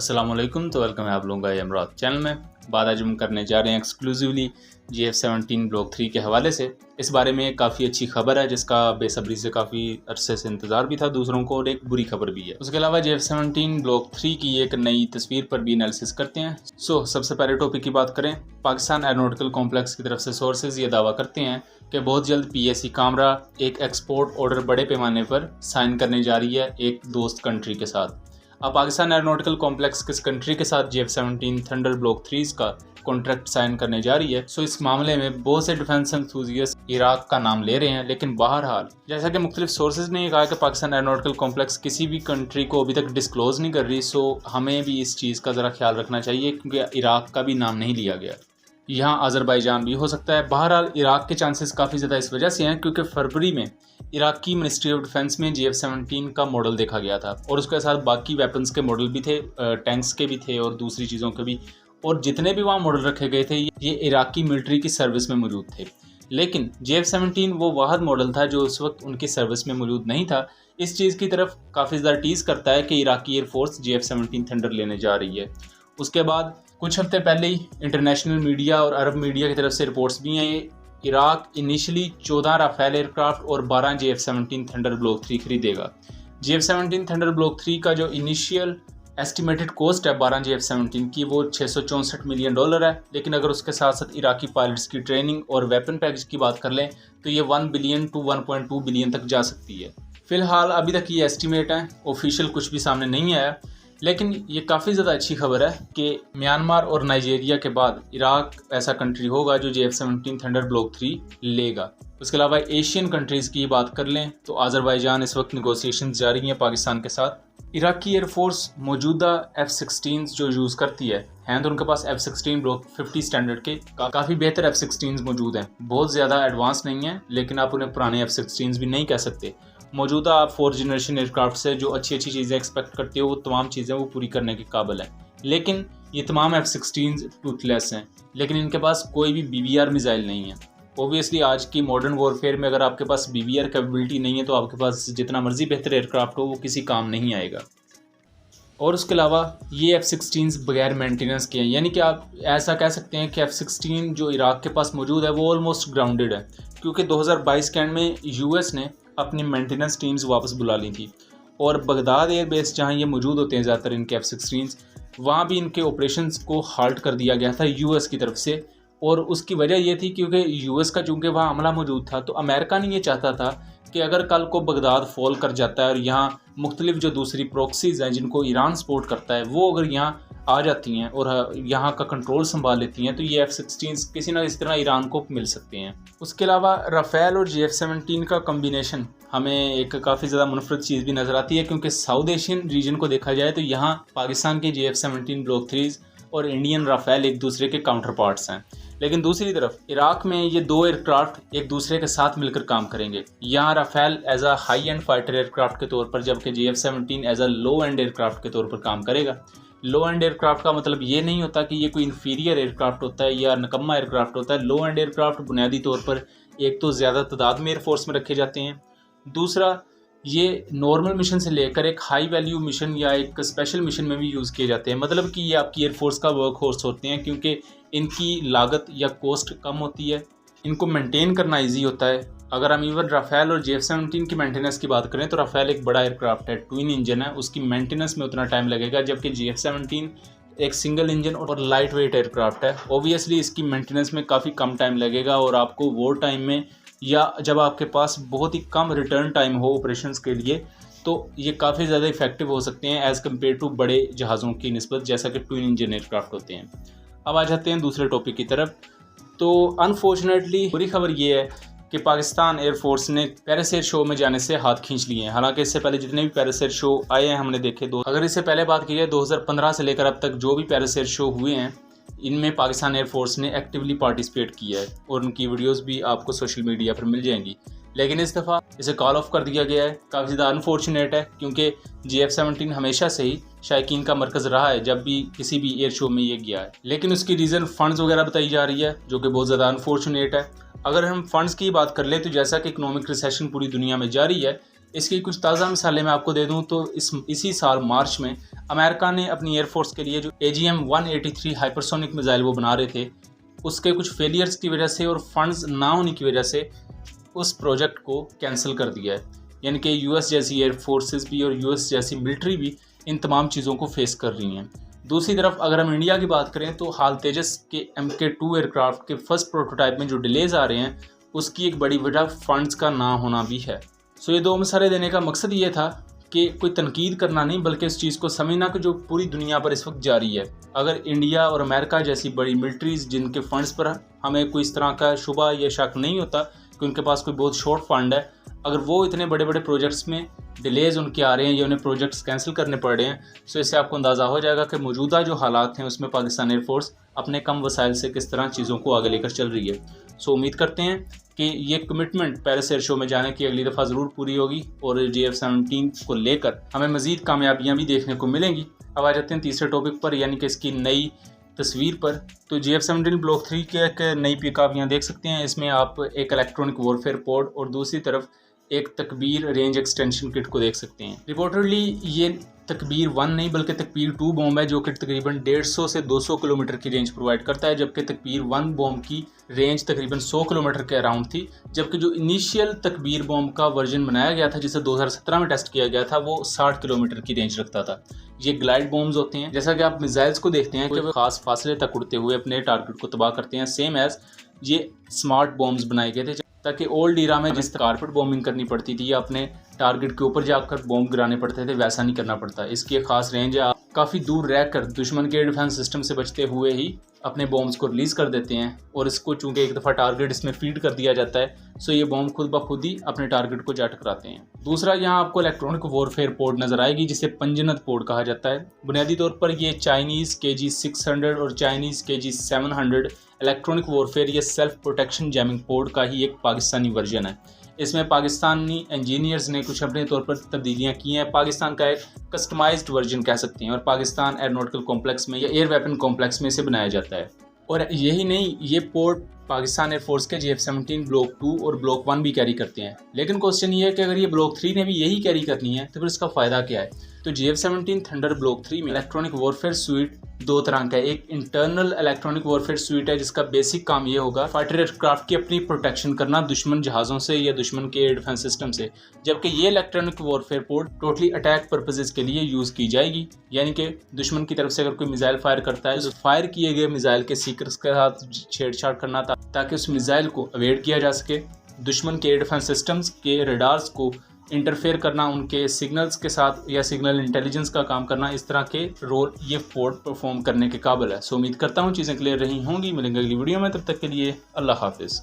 अस्सलाम वालेकुम। तो वेलकम है आप लोगों का इमरात चैनल में। बात आज हम करने जा रहे हैं एक्सक्लूसिवली GF-17 ब्लॉक 3 के हवाले से। इस बारे में काफ़ी अच्छी खबर है जिसका बेसब्री से काफ़ी अरसे से इंतज़ार भी था दूसरों को, और एक बुरी खबर भी है। उसके अलावा GF-17 ब्लॉक 3 की एक नई तस्वीर पर भी एनालिसिस करते हैं। सबसे पहले टॉपिक की बात करें, पाकिस्तान एरोनॉटिकल कॉम्प्लेक्स की तरफ से सोर्सेज ये दावा करते हैं कि बहुत जल्द PSC कामरा एक एक्सपोर्ट ऑर्डर बड़े पैमाने पर साइन करने जा रही है एक दोस्त कंट्री के साथ। अब पाकिस्तान एरोनॉटिकल कॉम्प्लेक्स किस कंट्री के साथ GF-17 थंडर ब्लॉक 3 का कॉन्ट्रैक्ट साइन करने जा रही है, इस मामले में बहुत से डिफेंस एंथुसियास्ट इराक का नाम ले रहे हैं। लेकिन बहरहाल जैसा कि मुख्तलिफ सोर्सेज ने कहा कि पाकिस्तान एरोनॉटिकल कॉम्प्लेक्स किसी भी कंट्री को अभी तक डिस्क्लोज नहीं कर रही, हमें भी इस चीज़ का ज़रा ख्याल रखना चाहिए क्योंकि इराक का भी नाम नहीं लिया गया। यहाँ अज़रबैजान भी हो सकता है। बहरहाल इराक के चांसेस काफ़ी ज़्यादा इस वजह से हैं क्योंकि फरवरी में इराक की मिनिस्ट्री ऑफ डिफेंस में GF-17 का मॉडल देखा गया था और उसके साथ बाकी वेपन्स के मॉडल भी थे, टैंक्स के भी थे और दूसरी चीज़ों के भी, और जितने भी वहाँ मॉडल रखे गए थे ये इराकी मिलिट्री की सर्विस में मौजूद थे। लेकिन GF-17 वो वाहद मॉडल था जो उस वक्त उनकी सर्विस में मौजूद नहीं था। इस चीज़ की तरफ काफ़ी ज़्यादा टीज़ करता है कि इराकी एयरफोर्स GF-17 थंडर लेने जा रही है। उसके बाद कुछ हफ्ते पहले ही इंटरनेशनल मीडिया और अरब मीडिया की तरफ से रिपोर्ट्स भी हैं। इराक इनिशियली 14 राफेल एयरक्राफ्ट और 12 GF-17 थंडर ब्लॉक 3 खरीदेगा। GF-17 थंडर ब्लॉक 3 का जो इनिशियल एस्टिमेटेड कॉस्ट है 12 GF-17 की वो $664 मिलियन है। लेकिन अगर उसके साथ साथ इराकी पायलट्स की ट्रेनिंग और वेपन पैकेज की बात कर लें तो ये 1 बिलियन टू 1.2 बिलियन तक जा सकती है। फिलहाल अभी तक ये एस्टिमेट है, ऑफिशियल कुछ भी सामने नहीं आया। लेकिन ये काफ़ी ज़्यादा अच्छी खबर है कि म्यांमार और नाइजीरिया के बाद इराक ऐसा कंट्री होगा जो GF-17 थंडर ब्लॉक 3 लेगा। उसके अलावा एशियन कंट्रीज़ की बात कर लें तो अज़रबैजान इस वक्त निगोसिएशंस जारी हैं पाकिस्तान के साथ। इराकी एयरफोर्स मौजूदा F-16 जो यूज़ करती है तो उनके पास F-16 ब्लॉक 50 स्टैंडर्ड के काफ़ी बेहतर F-16 मौजूद हैं। बहुत ज़्यादा एडवांस नहीं है लेकिन आप उन्हें पुराने F-16 भी नहीं कह सकते। मौजूदा आप 4th जनरेशन एयरक्राफ्ट से जो अच्छी चीज़ें एक्सपेक्ट करते हो वो तमाम चीज़ें वो पूरी करने के काबिल हैं। लेकिन ये तमाम F-16 टूथलेस हैं, लेकिन इनके पास कोई भी BBR मिसाइल नहीं है। ओबियसली आज की मॉडर्न वॉरफेयर में अगर आपके पास BBR कैपेबिलिटी नहीं है तो आपके पास जितना मर्जी बेहतर एयरक्राफ्ट हो वो किसी काम नहीं आएगा। और उसके अलावा ये F-16 बगैर मेंटेनेंस के हैं, यानी कि आप ऐसा कह सकते हैं कि F-16 जो इराक के पास मौजूद है वो ऑलमोस्ट ग्राउंडेड है क्योंकि 2022 के एंड में US ने अपनी मेंटेनेंस टीम्स वापस बुला ली थी और बगदाद एयरबेस जहां ये मौजूद होते हैं ज़्यादातर इनके F-16 वहाँ भी इनके ऑपरेशंस को हाल्ट कर दिया गया था US की तरफ से। और उसकी वजह ये थी क्योंकि US का चूँकि वहाँ हमला मौजूद था तो अमेरिका ने ये चाहता था कि अगर कल को बगदाद फॉल कर जाता है और यहाँ मुख्तलिफ जो दूसरी प्रॉक्सीज़ हैं जिनको ईरान सपोर्ट करता है वो अगर यहाँ आ जाती हैं और यहाँ का कंट्रोल संभाल लेती हैं तो ये F-16 किसी ना किसी तरह ईरान को मिल सकते हैं। उसके अलावा राफेल और GF-17 का कम्बिनेशन हमें एक काफ़ी ज़्यादा मुनफरद चीज़ भी नज़र आती है क्योंकि साउथ एशियन रीजन को देखा जाए तो यहाँ पाकिस्तान के GF-17 ब्लॉक 3 और इंडियन राफेल एक दूसरे के काउंटर पार्ट्स हैं। लेकिन दूसरी तरफ इराक में ये दो एयरक्राफ्ट एक दूसरे के साथ मिलकर काम करेंगे। यहाँ Rafale as a high end fighter aircraft के तौर पर जबकि GF-17 as a low end aircraft के तौर पर काम करेगा। लो एंड एयरक्राफ्ट का मतलब ये नहीं होता कि ये कोई इन्फीरियर एयरक्राफ्ट होता है या नकम्मा एयरक्राफ्ट होता है। लो एंड एयरक्राफ्ट बुनियादी तौर पर एक तो ज़्यादा तादाद में एयरफोर्स में रखे जाते हैं, दूसरा ये नॉर्मल मिशन से लेकर एक हाई वैल्यू मिशन या एक स्पेशल मिशन में भी यूज़ किए जाते हैं। मतलब कि ये आपकी एयरफोर्स का वर्क हॉर्स होते हैं क्योंकि इनकी लागत या कॉस्ट कम होती है, इनको मेंटेन करना इजी होता है। अगर हम इवन राफेल और GF-17 की मेंटेनेंस की बात करें तो राफेल एक बड़ा एयरक्राफ्ट है, ट्विन इंजन है, उसकी मेंटेनेंस में उतना टाइम लगेगा, जबकि GF-17 एक सिंगल इंजन और लाइट वेट एयरक्राफ्ट है। ओबियसली इसकी मेंटेनेंस में काफ़ी कम टाइम लगेगा और आपको वॉर टाइम में या जब आपके पास बहुत ही कम रिटर्न टाइम हो ऑपरेशंस के लिए तो ये काफ़ी ज़्यादा इफेक्टिव हो सकते हैं एज़ कम्पेयर टू बड़े जहाज़ों की निस्बत जैसा कि ट्विन इंजन एयरक्राफ्ट होते हैं। अब आ जाते हैं दूसरे टॉपिक की तरफ। तो अनफॉर्चुनेटली बुरी खबर ये है कि पाकिस्तान एयरफोर्स ने पैरिस एयर शो में जाने से हाथ खींच लिए हैं। हालांकि इससे पहले जितने भी पैरिस एयर शो आए हैं हमने देखे अगर इससे पहले बात की जाए 2015 से लेकर अब तक जो भी पैरिस एयर शो हुए हैं इनमें पाकिस्तान एयरफोर्स ने एक्टिवली पार्टिसिपेट किया है और उनकी वीडियोस भी आपको सोशल मीडिया पर मिल जाएंगी। लेकिन इस दफ़ा इसे कॉल ऑफ कर दिया गया है। काफ़ी ज़्यादा अनफॉर्चुनेट है क्योंकि GF-17 हमेशा से ही शायकीन का मरकज़ रहा है जब भी किसी भी एयर शो में ये गया है। लेकिन उसकी रीज़न फ़ंड्स वगैरह बताई जा रही है जो कि बहुत ज़्यादा अनफॉर्चुनेट है। अगर हम फंड्स की बात कर लें तो जैसा कि इकोनॉमिक रिसेशन पूरी दुनिया में जारी है, इसकी कुछ ताज़ा मिसालें मैं आपको दे दूं तो इसी साल मार्च में अमेरिका ने अपनी एयरफोर्स के लिए जो AGM-183 हाइपरसोनिक मिसाइल वो बना रहे थे, उसके कुछ फेलियर्स की वजह से और फंड्स ना होने की वजह से उस प्रोजेक्ट को कैंसिल कर दिया है। यानी कि यूएस जैसी एयर फोर्सेस भी और यूएस जैसी मिलिट्री भी इन तमाम चीज़ों को फेस कर रही हैं। दूसरी तरफ अगर हम इंडिया की बात करें तो हाल तेजस के MK2 एयरक्राफ्ट के फर्स्ट प्रोटोटाइप में जो डिलेज आ रहे हैं, उसकी एक बड़ी वजह फंड्स का ना होना भी है। सो ये 2 मसाले देने का मकसद ये था कि कोई तनकीद करना नहीं, बल्कि इस चीज़ को समझना कि जो पूरी दुनिया पर इस वक्त जारी है, अगर इंडिया और अमेरिका जैसी बड़ी मिलिट्रीज जिनके फंड्स पर हमें कोई इस तरह का शुबा या शक नहीं होता कि उनके पास कोई बहुत शॉर्ट फंड है, अगर वो इतने बड़े बड़े प्रोजेक्ट्स में डिलेज उनके आ रहे हैं या उन्हें प्रोजेक्ट्स कैंसिल करने पड़ रहे हैं, तो इससे आपको अंदाज़ा हो जाएगा कि मौजूदा जो हालात हैं उसमें पाकिस्तान एयरफोर्स अपने कम वसाइल से किस तरह चीज़ों को आगे लेकर चल रही है। सो उम्मीद करते हैं कि ये कमिटमेंट पेरिस एयर शो में जाने की अगली दफ़ा ज़रूर पूरी होगी और JF-17 को लेकर हमें मज़ीद कामयाबियाँ भी देखने को मिलेंगी। अब आ जाते हैं तीसरे टॉपिक पर, यानी कि इसकी नई तस्वीर पर। तो JF-17 ब्लॉक 3 की एक नई पिक आप यहाँ देख सकते हैं। इसमें आप एक इलेक्ट्रॉनिक वॉरफेयर पोड और दूसरी तरफ एक तकबीर रेंज एक्सटेंशन किट को देख सकते हैं। रिपोर्टेडली ये तकबीर 1 नहीं बल्कि तकबीर 2 बॉम्ब है, जो कि तकरीबन 150 से 200 किलोमीटर की रेंज प्रोवाइड करता है, जबकि तकबीर 1 बॉम्ब की रेंज तकरीबन 100 किलोमीटर के अराउंड थी। जबकि जो इनिशियल तकबीर बॉम्ब का वर्जन बनाया गया था, जिसे 2017 में टेस्ट किया गया था, वो 60 किलोमीटर की रेंज रखता था। ये ग्लाइड बॉम्ब्स होते हैं, जैसा कि आप मिसाइल्स को देखते हैं कि वो खास फासले तक उड़ते हुए अपने टारगेट को तबाह करते हैं। सेम एज ये स्मार्ट बॉम्ब्स बनाए गए थे, ताकि ओल्ड ईरा में जिस कारपेट बॉम्बिंग करनी पड़ती थी या अपने टारगेट के ऊपर जाकर बॉम्ब गिराने पड़ते थे, वैसा नहीं करना पड़ता। इसकी एक खास रेंज है, आप काफ़ी दूर रहकर दुश्मन के डिफेंस सिस्टम से बचते हुए ही अपने बॉम्ब्स को रिलीज़ कर देते हैं। और इसको चूंकि एक दफ़ा टारगेट इसमें फीड कर दिया जाता है, सो ये बॉम्ब खुद ब खुद ही अपने टारगेट को जा टकराते हैं। दूसरा, यहाँ आपको इलेक्ट्रॉनिक वॉरफेयर पोड नज़र आएगी, जिसे पंजनत पोड कहा जाता है। बुनियादी तौर पर ये चाइनीज़ KG-600 और चाइनीज़ KG-700 इलेक्ट्रॉनिक वॉरफेयर या सेल्फ प्रोटेक्शन जैमिंग पोड का ही एक पाकिस्तानी वर्जन है। इसमें पाकिस्तानी इंजीनियर्स ने कुछ अपने तौर पर तब्दीलियाँ की हैं। पाकिस्तान का एक कस्टमाइज्ड वर्जन कह सकते हैं, और पाकिस्तान एयरोनॉटिकल कॉम्प्लेक्स में या एयर वेपन कॉम्प्लेक्स में इसे बनाया जाता है। और यही नहीं, ये पोड पाकिस्तान एयरफोर्स के JF-17 ब्लॉक 2 और ब्लॉक 1 भी कैरी करते हैं। लेकिन क्वेश्चन ये है कि अगर ये ब्लॉक 3 ने भी यही कैरी करनी है तो फिर इसका फ़ायदा क्या है। तो JF-17 थंडर ब्लॉक 3 में इलेक्ट्रॉनिक वॉरफेयर स्वीट 2 तरह का है। एक इंटरनल इलेक्ट्रॉनिक वॉरफेयर स्वीट है, जिसका बेसिक काम ये होगा फाइटर एयरक्राफ्ट की अपनी प्रोटेक्शन करना दुश्मन जहाज़ों से या दुश्मन के एयर डिफेंस सिस्टम से। जबकि ये इलेक्ट्रॉनिक वॉरफेयर पोड टोटली अटैक पर्पजेज़ के लिए यूज़ की जाएगी, यानी कि दुश्मन की तरफ से अगर कोई मिसाइल फायर करता है तो फायर किए गए मिसाइल के सीक्रेट्स के साथ छेड़छाड़ करना ताकि उस मिसाइल को अवॉइड किया जा सके, दुश्मन के एयर डिफेंस सिस्टम्स के रडार्स को इंटरफेयर करना, उनके सिग्नल्स के साथ या सिग्नल इंटेलिजेंस का काम करना, इस तरह के रोल ये पोड परफॉर्म करने के काबिल है। सो उम्मीद करता हूँ चीज़ें क्लियर रही होंगी। मिलेंगे अगली वीडियो में, तब तक के लिए अल्लाह हाफिज़।